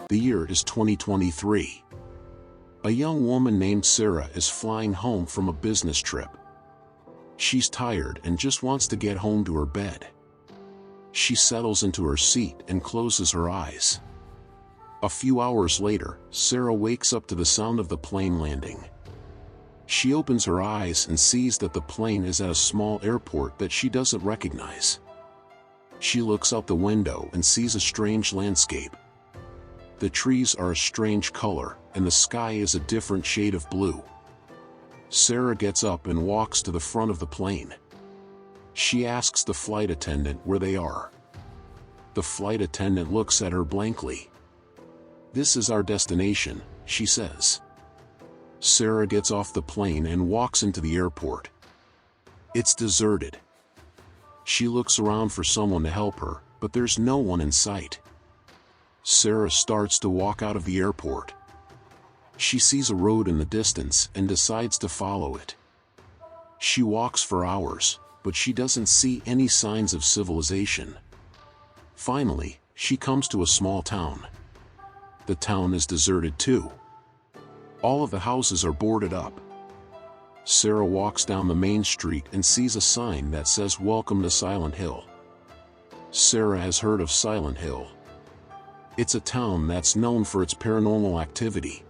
The year is 2023. A young woman named Sarah is flying home from a business trip. She's tired and just wants to get home to her bed. She settles into her seat and closes her eyes. A few hours later, Sarah wakes up to the sound of the plane landing. She opens her eyes and sees that the plane is at a small airport that she doesn't recognize. She looks out the window and sees a strange landscape. The trees are a strange color, and the sky is a different shade of blue. Sarah gets up and walks to the front of the plane. She asks the flight attendant where they are. The flight attendant looks at her blankly. "This is our destination," she says. Sarah gets off the plane and walks into the airport. It's deserted. She looks around for someone to help her, but there's no one in sight. Sarah starts to walk out of the airport. She sees a road in the distance and decides to follow it. She walks for hours, but she doesn't see any signs of civilization. Finally, she comes to a small town. The town is deserted too. All of the houses are boarded up. Sarah walks down the main street and sees a sign that says "Welcome to Silent Hill." Sarah has heard of Silent Hill. It's a town that's known for its paranormal activity.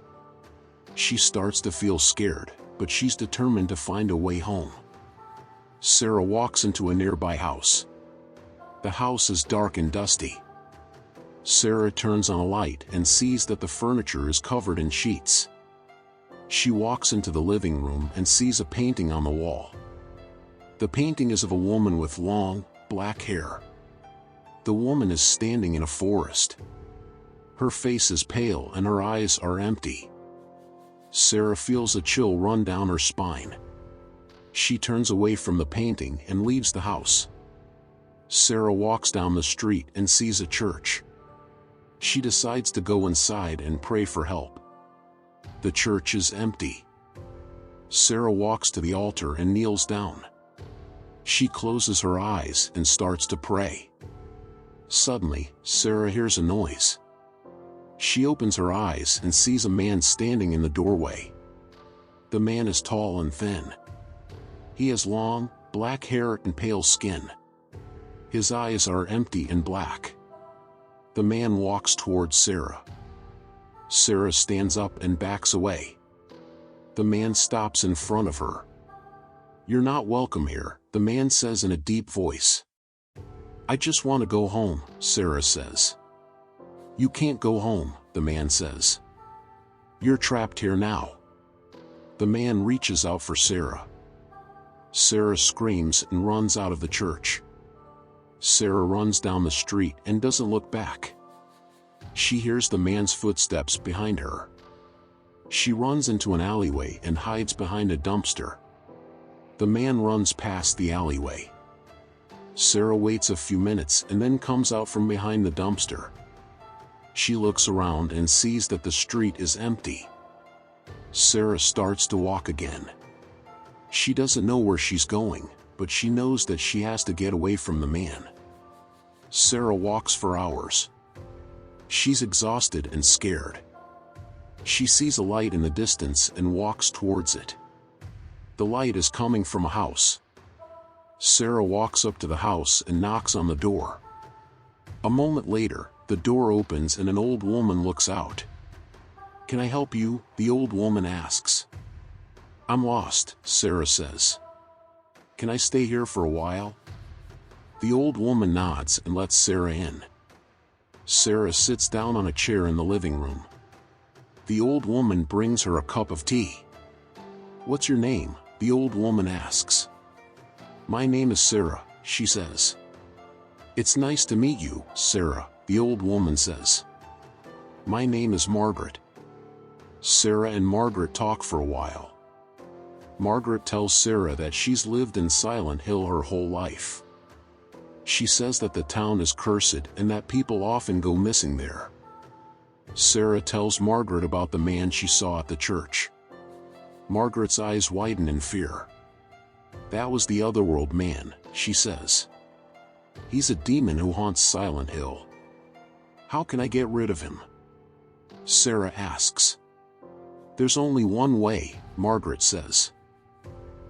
She starts to feel scared, but she's determined to find a way home. Sarah walks into a nearby house. The house is dark and dusty. Sarah turns on a light and sees that the furniture is covered in sheets. She walks into the living room and sees a painting on the wall. The painting is of a woman with long, black hair. The woman is standing in a forest. Her face is pale and her eyes are empty. Sarah feels a chill run down her spine. She turns away from the painting and leaves the house. Sarah walks down the street and sees a church. She decides to go inside and pray for help. The church is empty. Sarah walks to the altar and kneels down. She closes her eyes and starts to pray. Suddenly, Sarah hears a noise. She opens her eyes and sees a man standing in the doorway. The man is tall and thin. He has long, black hair and pale skin. His eyes are empty and black. The man walks towards Sarah. Sarah stands up and backs away. The man stops in front of her. "You're not welcome here," the man says in a deep voice. "I just want to go home," Sarah says. "You can't go home," the man says. "You're trapped here now." The man reaches out for Sarah. Sarah screams and runs out of the church. Sarah runs down the street and doesn't look back. She hears the man's footsteps behind her. She runs into an alleyway and hides behind a dumpster. The man runs past the alleyway. Sarah waits a few minutes and then comes out from behind the dumpster. She looks around and sees that the street is empty. Sarah starts to walk again. She doesn't know where she's going, but she knows that she has to get away from the man. Sarah walks for hours. She's exhausted and scared. She sees a light in the distance and walks towards it. The light is coming from a house. Sarah walks up to the house and knocks on the door. A moment later, the door opens and an old woman looks out. "Can I help you?" the old woman asks. "I'm lost," Sarah says. "Can I stay here for a while?" The old woman nods and lets Sarah in. Sarah sits down on a chair in the living room. The old woman brings her a cup of tea. "What's your name?" the old woman asks. "My name is Sarah," she says. "It's nice to meet you, Sarah," the old woman says. "My name is Margaret." Sarah and Margaret talk for a while. Margaret tells Sarah that she's lived in Silent Hill her whole life. She says that the town is cursed and that people often go missing there. Sarah tells Margaret about the man she saw at the church. Margaret's eyes widen in fear. "That was the otherworld man," she says. "He's a demon who haunts Silent Hill." How can I get rid of him? Sarah asks. There's only one way, Margaret says.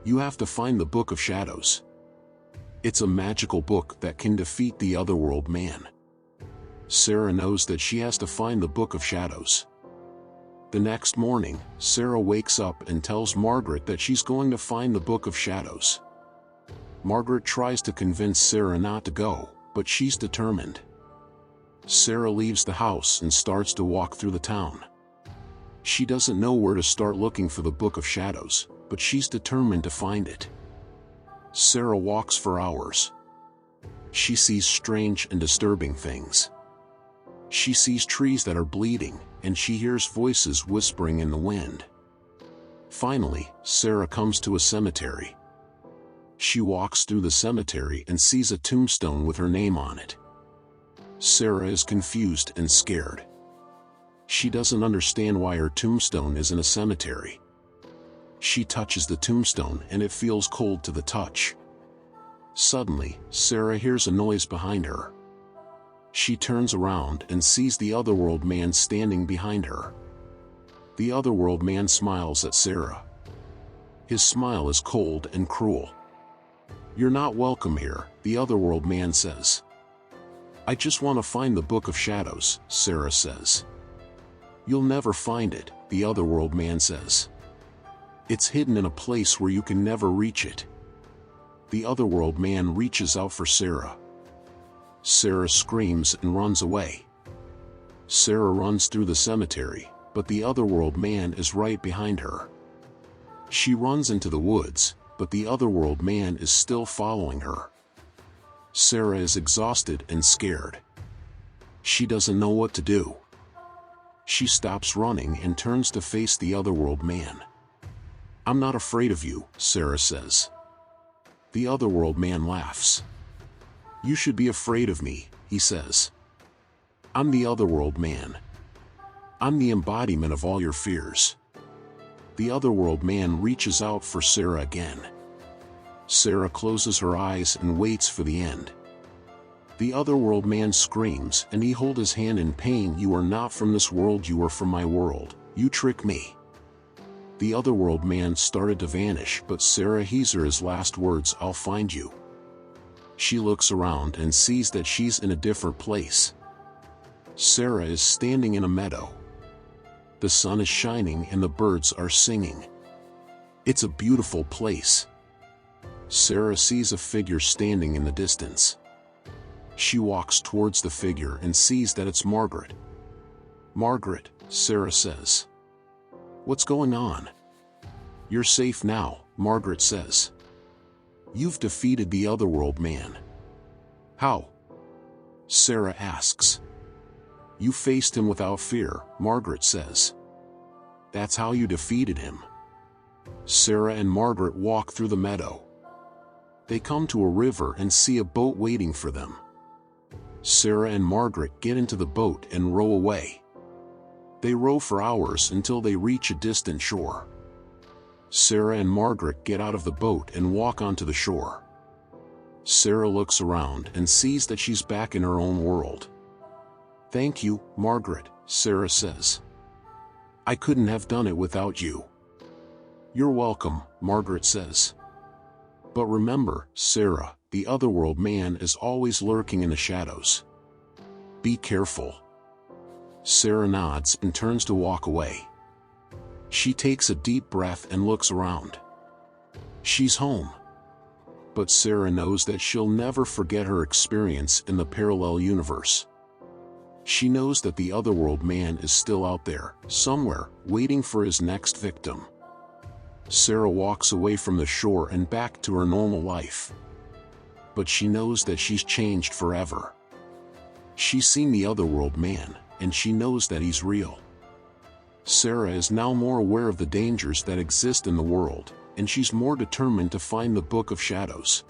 You have to find the Book of Shadows. It's a magical book that can defeat the Otherworld man. Sarah knows that she has to find the Book of Shadows. The next morning, Sarah wakes up and tells Margaret that she's going to find the Book of Shadows. Margaret tries to convince Sarah not to go, but she's determined. Sarah leaves the house and starts to walk through the town. She doesn't know where to start looking for the Book of Shadows, but she's determined to find it. Sarah walks for hours. She sees strange and disturbing things. She sees trees that are bleeding, and she hears voices whispering in the wind. Finally, Sarah comes to a cemetery. She walks through the cemetery and sees a tombstone with her name on it. Sarah is confused and scared. She doesn't understand why her tombstone is in a cemetery. She touches the tombstone and it feels cold to the touch. Suddenly, Sarah hears a noise behind her. She turns around and sees the Otherworld man standing behind her. The Otherworld man smiles at Sarah. His smile is cold and cruel. You're not welcome here, the Otherworld man says. I just want to find the Book of Shadows, Sarah says. You'll never find it, the Otherworld man says. It's hidden in a place where you can never reach it. The Otherworld man reaches out for Sarah. Sarah screams and runs away. Sarah runs through the cemetery, but the Otherworld man is right behind her. She runs into the woods, but the Otherworld man is still following her. Sarah is exhausted and scared. She doesn't know what to do. She stops running and turns to face the Otherworld man. I'm not afraid of you, Sarah says. The Otherworld man laughs. You should be afraid of me, he says. I'm the Otherworld man. I'm the embodiment of all your fears. The Otherworld man reaches out for Sarah again. Sarah closes her eyes and waits for the end. The Otherworld man screams and he holds his hand in pain. You are not from this world, you are from my world. You trick me. The Otherworld man started to vanish, but Sarah hears his last words, I'll find you. She looks around and sees that she's in a different place. Sarah is standing in a meadow. The sun is shining and the birds are singing. It's a beautiful place. Sarah sees a figure standing in the distance. She walks towards the figure and sees that it's Margaret. Margaret, Sarah says. What's going on? You're safe now, Margaret says. You've defeated the Otherworld man. How? Sarah asks. You faced him without fear, Margaret says. That's how you defeated him. Sarah and Margaret walk through the meadow. They come to a river and see a boat waiting for them. Sarah and Margaret get into the boat and row away. They row for hours until they reach a distant shore. Sarah and Margaret get out of the boat and walk onto the shore. Sarah looks around and sees that she's back in her own world. Thank you, Margaret, Sarah says. I couldn't have done it without you. You're welcome, Margaret says. But remember, Sarah, the Otherworld man is always lurking in the shadows. Be careful. Sarah nods and turns to walk away. She takes a deep breath and looks around. She's home. But Sarah knows that she'll never forget her experience in the parallel universe. She knows that the Otherworld man is still out there, somewhere, waiting for his next victim. Sarah walks away from the shore and back to her normal life. But she knows that she's changed forever. She's seen the Otherworld man, and she knows that he's real. Sarah is now more aware of the dangers that exist in the world, and she's more determined to find the Book of Shadows.